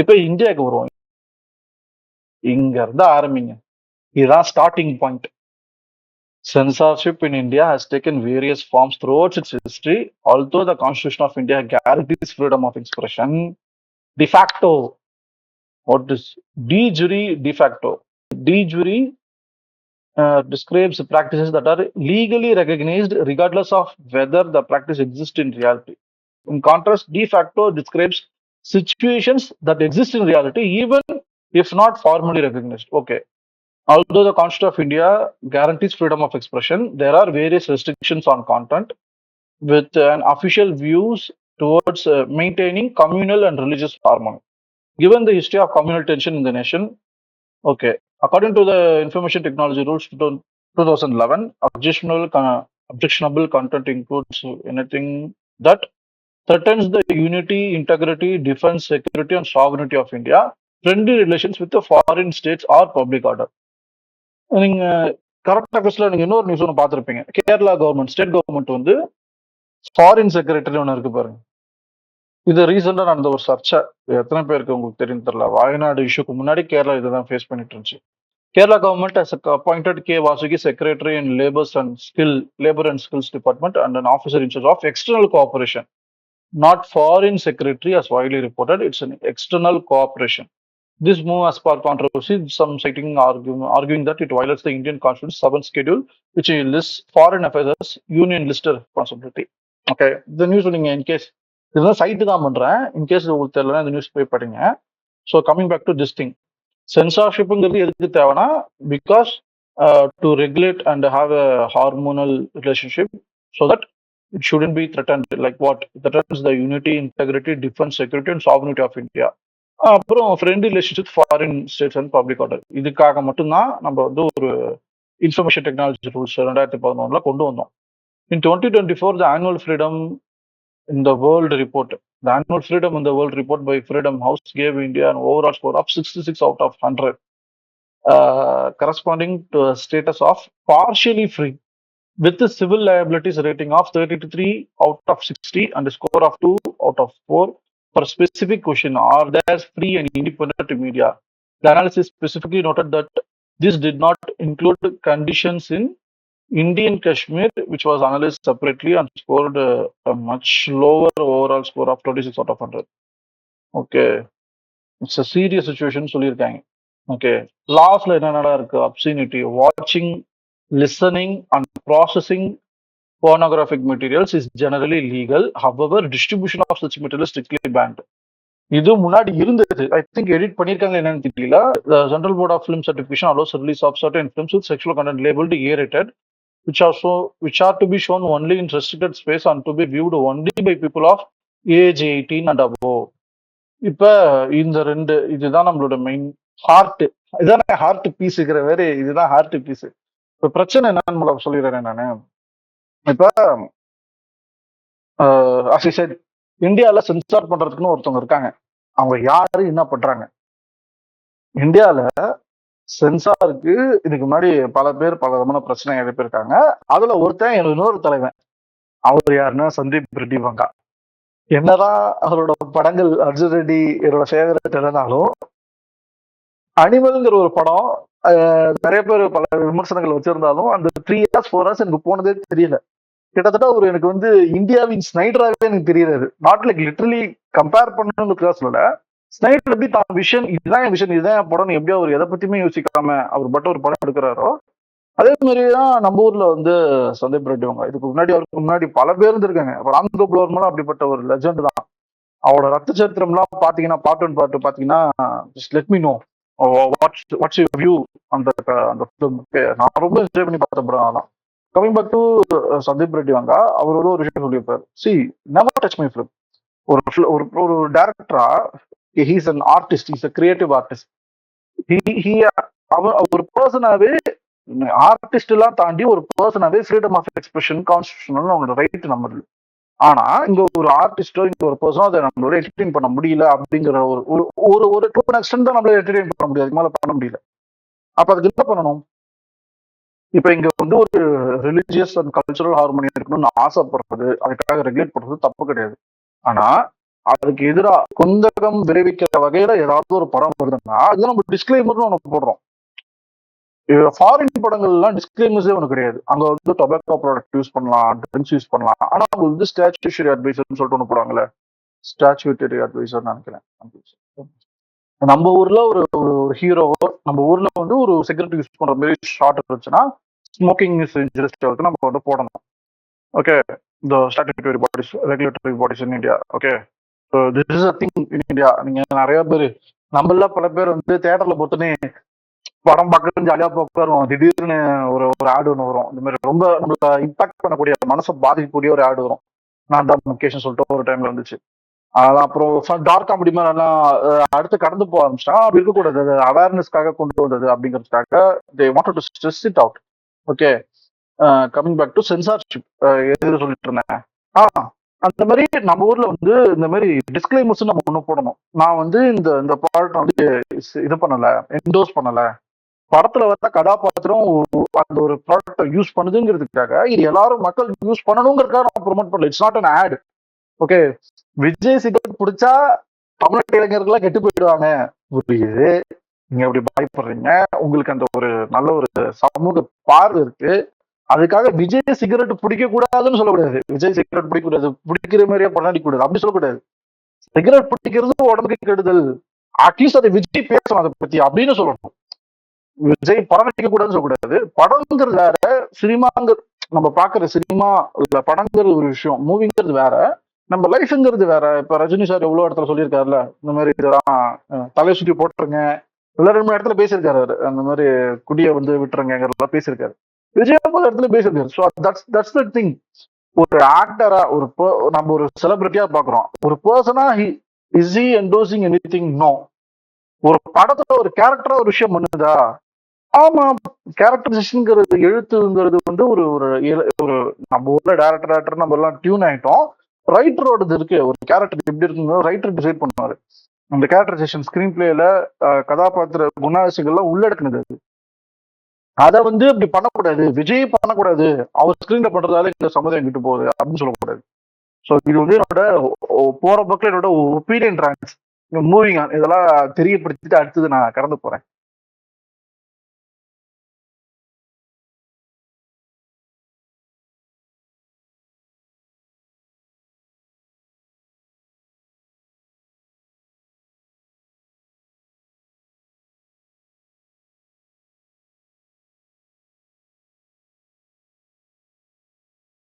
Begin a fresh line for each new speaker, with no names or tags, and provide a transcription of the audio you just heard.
இப்ப இந்தியாவுக்கு வருவோம். இங்க இருந்து ஆரம்பிங்க. இதுதான் starting point. Censorship in India has taken various forms throughout its history. Although the Constitution of India guarantees freedom of expression, de facto, what is de jure de facto? De jure describes practices that are legally recognized regardless of whether the practice exists in reality. In contrast, de facto describes situations that exist in reality even if not formally recognized. Okay. Although the Constitution of India guarantees freedom of expression, there are various restrictions on content with an official views towards maintaining communal and religious harmony. Given the history of communal tension in the nation, okay, according to the Information Technology Rules 2011, objectionable content includes anything that threatens the unity, integrity, defense, security, and sovereignty of India, friendly relations with the foreign states or public order. நீங்க current அஃபேர்ஸ்ல நீங்க இன்னொரு news ஒன்று பார்த்துருப்பீங்க. Kerala government, state government வந்து foreign secretary ஒன்று இருக்கு பாருங்க. இது ரீசெண்டா நடந்த ஒரு சர்ச்சை. எத்தனை பேருக்கு உங்களுக்கு தெரியும் தெரியல. வயநாடு இஷ்யூக்கு முன்னாடி கேரளா இதுதான் ஃபேஸ் பண்ணிட்டு இருந்துச்சு. Kerala government has appointed K. Vasuki secretary in Labor and Skills Department and an officer in charge of external cooperation. Not foreign secretary as widely reported, it's an external cooperation. This move has sparked controversy, some citing arguing that it violates the Indian Constitution's 7th schedule, which lists foreign affairs as union listed responsibility. Okay, the news நீங்க in case இதுதான் site தான் பண்றேன். In case உங்களுக்கு தெரியலன்னா இந்த news போய் படிங்க. So coming back to this thing, சென்சார்ஷிப்புங்கிறது எதுக்கு தேவைன்னா, because to regulate and have a hormonal relationship so that it shouldn't be threatened. Like what? It threatens the unity, integrity, defense, security, and sovereignty of India. அப்புறம் friendly relationship foreign states and public order. இதுக்காக மட்டும்தான் நம்ம வந்து ஒரு information technology rules 2011 கொண்டு வந்தோம். In 2024, the annual Freedom in the World report, the annual Freedom in the World report by Freedom House gave India an overall score of 66 out of 100, corresponding to a status of partially free, with the civil liabilities rating of 33 out of 60 and a score of 2 out of 4 for specific question, are there free and independent media? The analysis specifically noted that this did not include conditions in Indian Kashmir, which was analyzed separately and scored a much lower overall score of 26 out of 100. Okay, it's a serious situation சொல்லியிருக்காங்க. Okay, லாஸ்ல என்னென்னடா இருக்கு? அப்சீனிட்டி, வாட்சிங், listening and processing pornographic materials is generally legal. However, distribution of such materials is strictly banned. இது முன்னாடி இருந்தது. I think edit பண்ணிருக்காங்க என்னன்னு தெரியல. The Central Board of Film Certification allows release of certain films with sexual content labeled A-rated, which are to be shown only in restricted space and to be viewed only by people of age 18 and above. இப்ப இந்த ரெண்டு இதுதான் நம்மளோட main heart. இதுதான் heart பீஸுங்கிற வேற, இதுதான் heart piece. இப்ப பிரச்சனை என்னன்னு சொல்லிடுறேன் நானு. இப்ப இந்தியால சென்சார் பண்றதுக்குன்னு ஒருத்தவங்க இருக்காங்க. அவங்க யாரு, என்ன பண்றாங்க? இந்தியால சென்சாருக்கு இதுக்கு முன்னாடி பல பேர் பல விதமான பிரச்சனை எழுப்பியிருக்காங்க. அதுல ஒருத்தன் இன்னொரு தலைவன். அவர் யாருன்னா சந்தீப் ரெட்டி வங்கா. என்னதான் அவரோட படங்கள் அர்ஜுன் ரெட்டி என்னோட ஃபேவரட் இருந்தாலும், அனிமல்ங்கிற ஒரு படம் நிறைய பேர் பல விமர்சனங்கள் வச்சிருந்தாலும் அந்த 3 hours 4 hours எனக்கு போனதே தெரியல. கிட்டத்தட்ட ஒரு எனக்கு வந்து இந்தியாவின் ஸ்னைடராகவே எனக்கு தெரியாது. நாட் லைக் லிட்டரலி கம்பேர் பண்ணணும்னு சொல்லல. ஸ்னைடர் எப்படி தான் விஷன், இதுதான் என் விஷன், இதுதான் என் படம், எப்படியா அவர் எதை பத்தியுமே யோசிக்காம அவர் பட்ட ஒரு படம் எடுக்கிறாரோ, அதே மாதிரிதான் நம்ம ஊர்ல வந்து சந்தீப் ரெட்டி அவங்க. இதுக்கு முன்னாடி அவருக்கு முன்னாடி பல பேர் இருந்திருக்காங்க. ராம்கோபால் அப்படிப்பட்ட ஒரு லெஜண்ட் தான். அவரோட ரத்த சரித்திரம்லாம் பாத்தீங்கன்னா, பார்ட் 1 பார்ட் 2 பாத்தீங்கன்னா, just let me know what's your view அந்த ஃபிலிம். நான் ரொம்ப என்ஜாய் பண்ணி பார்த்த படம் அதெல்லாம். Coming back to Sandeep Reddy Vanga, அவர் ஒரு விஷயம் சொல்லியிருப்பாரு. She never touch my film. ஒரு டைரக்டரா, he's an artist, he's a creative artist. ஒரு பர்சனாவே, ஆர்டிஸ்ட் எல்லாம் தாண்டி ஒரு பர்சனாவே ஃப்ரீடம் ஆஃப் எக்ஸ்பிரஷன் கான்ஸ்டிடியூஷனல் அவங்களோட ரைட் நம்மளுது. ஆனா இங்க ஒரு ஆர்டிஸ்டோ இங்க ஒரு பர்சனோ அதை நம்மளோட என்டர்டெயின் பண்ண முடியல அப்படிங்கிற ஒரு டூ எக்ஸ்டென்ட் தான் நம்மளால என்டர்டெயின் பண்ண முடியாது, மேல பண்ண முடியல. அப்ப அதுக்கு என்ன பண்ணணும்? இப்ப இங்க வந்து ஒரு ரிலிஜியஸ் அண்ட் கல்ச்சரல் ஹார்மோனி இருக்கணும்னு ஆசைப்படுறது, அதுக்காக ரெகுலேட் பண்றது தப்பு கிடையாது. ஆனா அதுக்கு எதிராக குந்தகம் விளைவிக்கிற வகையில ஏதாவது ஒரு படம் வருதுன்னா அது நம்ம டிஸ்கிளைமர்னு ஒன்று போடுறோம். ஃபாரின் படங்கள்லாம் டிஸ்கிளைமர்ஸே ஒன்று கிடையாது. அங்க வந்து டொபாக்கோ ப்ராடக்ட் யூஸ் பண்ணலாம், ட்ரிங்க்ஸ் யூஸ் பண்ணலாம். ஆனா அவங்க வந்து ஸ்டாச்சுஷரி அட்வைசர்னு சொல்லிட்டு ஒன்று போடுவாங்கல்ல, ஸ்டாச்சுட்டரி அட்வைசர் நினைக்கிறேன். நம்ம ஊர்ல ஒரு ஒரு ஹீரோவோ நம்ம ஊர்ல வந்து ஒரு சிகரெட் யூஸ் பண்ற மாதிரி ஷார்ட் இருந்துச்சுன்னா ஸ்மோக்கிங் இஸ் இன்ஜுரியஸ் நம்ம வந்து போடணும். Okay, the statutory bodies, regulatory bodies in India. Okay, so this is a thing in India. நீங்க நிறைய பேர் நம்மள பல பேர் வந்து தியேட்டர்ல போட்டுன்னு படம் பார்க்கறது ஜாலியா உட்காருவோம். திடீர்னு ஒரு ஒரு ஆடு ஒன்று வரும். இந்த மாதிரி ரொம்ப நம்மள இம்பாக்ட் பண்ணக்கூடிய மனசை பாதிக்கக்கூடிய ஒரு ஆடு வரும். நான் தான் முகேஷன் சொல்லிட்டு ஒரு டைம்ல வந்துச்சு. அதெல்லாம் அப்புறம் டார்க் காமெடி மாதிரி எல்லாம் அடுத்து கடந்து போக ஆரம்பிச்சா அப்படி இருக்கக்கூடாது. அது அவேர்னஸ்க்காக கொண்டு வந்தது அப்படிங்கிறதுக்காக they wanted to stress it out. Okay, coming back to censorship எது சொல்லிட்டு இருந்தேன். அந்த மாதிரி நம்ம ஊர்ல வந்து இந்த மாதிரி டிஸ்கிளைமர்ஸ் நம்ம ஒண்ணு போடணும். நான் வந்து இந்த இந்த ப்ராடக்ட் வந்து இது பண்ணல, என்டோஸ் பண்ணல. படத்துல வர கதாபாத்திரம் அந்த ஒரு ப்ராடக்ட் யூஸ் பண்ணுதுங்கிறதுக்காக இது எல்லாரும் மக்கள் யூஸ் பண்ணணுங்கிறதுக்காக நான் ப்ரொமோட் பண்ணல. It's not an ad. Okay, Vijay cigarette பிடிச்சா தமிழ்நாட்டு இளைஞர்கள்லாம் கெட்டு போயிடுவாங்க. புரியுது, நீங்க அப்படி பயப்படுறீங்க. உங்களுக்கு அந்த ஒரு நல்ல ஒரு சமூக பார்வை இருக்கு. அதுக்காக விஜய் சிகரெட் பிடிக்க கூடாதுன்னு சொல்லக்கூடாது. விஜய் சிகரெட் பிடிக்க கூடாது, பிடிக்கிற மாதிரியே பண்ணாடி கூடாது அப்படி சொல்லக்கூடாது. சிகரெட் பிடிக்கிறது உடம்புக்கு கெடுதல். அட்லீஸ்ட் அதை விஜய் பேசணும் அதை பத்தி அப்படின்னு சொல்லணும். விஜய் படம் நடிக்க கூடாதுன்னு சொல்லக்கூடாது. படம்ங்கிறது வேற, சினிமாங்க நம்ம பாக்குற சினிமா இல்ல படங்கிறது ஒரு விஷயம், மூவிங்கிறது வேற, நம்ம லைஃப்ங்கிறது வேற. இப்ப ரஜினி சார் எவ்வளவு இடத்துல சொல்லியிருக்காருல்ல, இந்த மாதிரி இதெல்லாம் தலை சுற்றி போட்டுருங்க, எல்லா 2 இடத்துல பேசியிருக்காரு. அந்த மாதிரி குடியை வந்து விட்டுருங்க பேசியிருக்காரு. விஜய் பல இடத்துல பேசியிருக்காரு. So that's the thing. ஒரு ஆக்டரா நம்ம ஒரு செலிபிரிட்டியா பாக்குறோம். ஒரு பர்சனா is he endorsing anything? No. ஒரு படத்துல ஒரு கேரக்டரா ஒரு விஷயம் பண்ணுதா? ஆமா. கேரக்டரைசேஷன்ங்கிறது எழுத்துங்கிறது வந்து ஒரு ஒரு நம்ம ஊர்ல டேரக்டர் நம்ம எல்லாம் டியூன் ஆயிட்டோம். ரைட்டரோடது இருக்கு. ஒரு கேரக்டர் எப்படி இருக்குன்னு ரைட்டர் டிசைட் பண்ணுவாரு. அந்த கேரக்டரைசேஷன் ஸ்கிரீன் பிளேல கதாபாத்திர குணாதிசயங்கள்லாம் உள்ளடக்குனது. அதை வந்து இப்படி பண்ணக்கூடாது, விஜய் பண்ணக்கூடாது, அவர் ஸ்கிரீன்ல பண்றதால இந்த சமுதாயம் கிட்டு போகுது அப்படின்னு சொல்லக்கூடாது. ஸோ இது வந்து என்னோட போற பக்கம் என்னோட ஒப்பீனியன் ட்ரான்ஸ் மூவிங் இதெல்லாம் தெரியப்படுத்திட்டு அடுத்தது நான் கடந்து போறேன்.